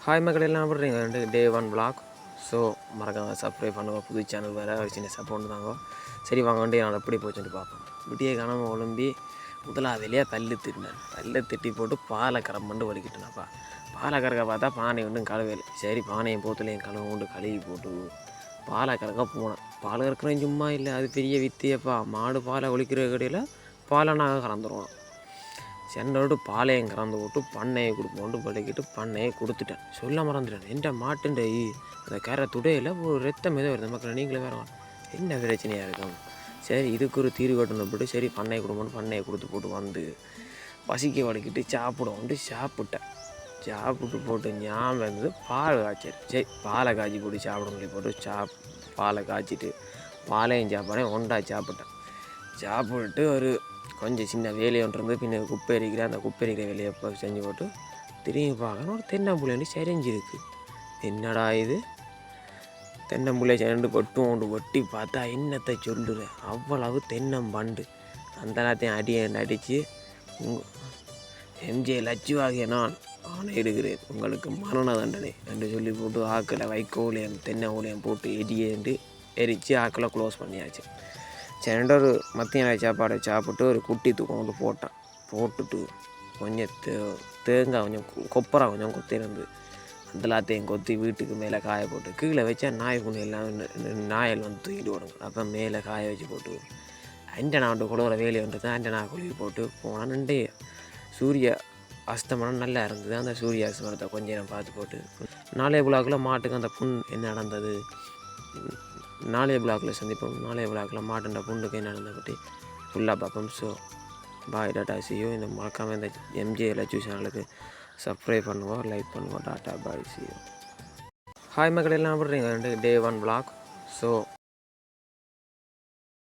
Hi மக்கள் எல்லாம் பண்ணுறீங்க டே 1 vlog. ஸோ மறக்காம சப்ஸ்கிரைப் பண்ணுவோம். புது சேனல் வேறு ஒரு சின்ன சப்போர்ட் தாங்க. சரி வாங்க வந்துட்டு நான் எப்படி போச்சுட்டு பார்ப்போம். விட்டியை காணாமல் ஒழும்பி முதலாவதிலேயே பல்லு திட்டி போட்டு பாலை கரம் பண்ணி வலிக்கிட்டேனாப்பா. பாலை கறக்க பார்த்தா பானை ஒன்றும் கழுவையில். சரி பானையை போத்துலையும் கழுவு கொண்டு கழுவி போட்டு பாலை கறக்க போனேன். பால் கறக்கிறேன் சும்மா இல்லை, அது பெரிய வித்தியப்பா. மாடு பாலை ஒழிக்கிற கடையில் பாலை நாங்கள் கறந்துருவோம். சென்னோடு பாலையும் கறந்து போட்டு பண்ணையை கொடுப்போன்ட்டு பழகிட்டு பண்ணையை கொடுத்துட்டேன். சொல்ல மறந்துட்டேன். என்ற மாட்டுன்ற அந்த கரை துடையில் ஒரு ரத்தம் ஏதோ வருது மக்கள். நீங்களே வேறு என்ன பிரச்சனையாக இருக்கும். சரி இதுக்கு ஒரு தீர்வு கட்டணும் போட்டு சரி பண்ணையை கொடுப்போன்னு பண்ணையை கொடுத்து போட்டு வந்து பசிக்க வலிக்கிட்டு சாப்பிடுவோன்ட்டு சாப்பிட்டு போட்டு ஞாபகம் இருந்தது பால் காய்ச்சல். சரி பாலை காய்ச்சி போட்டு சாப்பிட போட்டு பாலை காய்ச்சிட்டு பாலையும் சாப்பாடையும் ஒன்றா சாப்பிட்டு ஒரு கொஞ்சம் சின்ன வேலையை ஒன்று இருந்து பின்ன குப்பை எரிக்கிறேன். அந்த குப்பை எரிக்கிற வேலையை இப்போ செஞ்சு போட்டு திரும்பி பார்க்கணும். ஒரு தென்னம்புள்ளி சரிஞ்சிருக்கு. என்னடா இது தென்னம்புள்ளையை சேர்ந்து வெட்டி பார்த்தா என்னத்தை சொல்லுறேன். அவ்வளவு தென்னம்பண்டு. அந்த நேரத்தையும் அடித்து எம்ஜே லட்சுவாகிய நான் ஆணை எடுக்கிறேன், உங்களுக்கு மரண தண்டனை என்று சொல்லி போட்டு ஆக்களை வைக்கோலையும் தென்னை ஓலையும் போட்டு எரித்து ஆக்களை க்ளோஸ் பண்ணியாச்சு. சரி ஒரு மத்தியான சாப்பாடை சாப்பிட்டு ஒரு குட்டி தூக்கம் வந்து போட்டுட்டு கொஞ்சம் தேங்காய் கொஞ்சம் கொப்பரை கொஞ்சம் கொத்திருந்து அதெல்லாத்தையும் கொத்தி வீட்டுக்கு மேலே காய போட்டு கீழே வச்சா நாய் குணி எல்லாம் நாயல் வந்து தூக்கிட்டு விடுங்க. அப்போ மேலே காய வச்சு போட்டு ஆண்டனா வந்து குழுவுற வேலையை வந்துட்டு ஆண்டனா குழுவி போட்டு போனால் நின்று சூரிய அஸ்தமனம் நல்லா இருந்தது. அந்த சூரிய அஸ்தமனத்தை கொஞ்சம் நேரம் பார்த்து போட்டு நாளைய விழாக்கில் மாட்டுக்கு அந்த புண் என்ன நடந்தது நாளைய விழாக்கில் சந்திப்போம். நாளைய விழாக்கில் மாட்டுன்ற புண்ணுக்கு என்ன நடந்ததை பற்றி ஃபுல்லாக பார்ப்போம். ஸோ பாய் டாட்டா சியோ. இந்த மறக்காமல் இந்த எம்ஜே லட்சு சேனலுக்கு சப்ஸ்கிரைப் பண்ணுவோம், லைக் பண்ணுவோம். டாட்டா பாய் சியோ. ஹாய் மக்கள் எல்லாம் பண்ணுறீங்க டே 1 vlog. ஸோ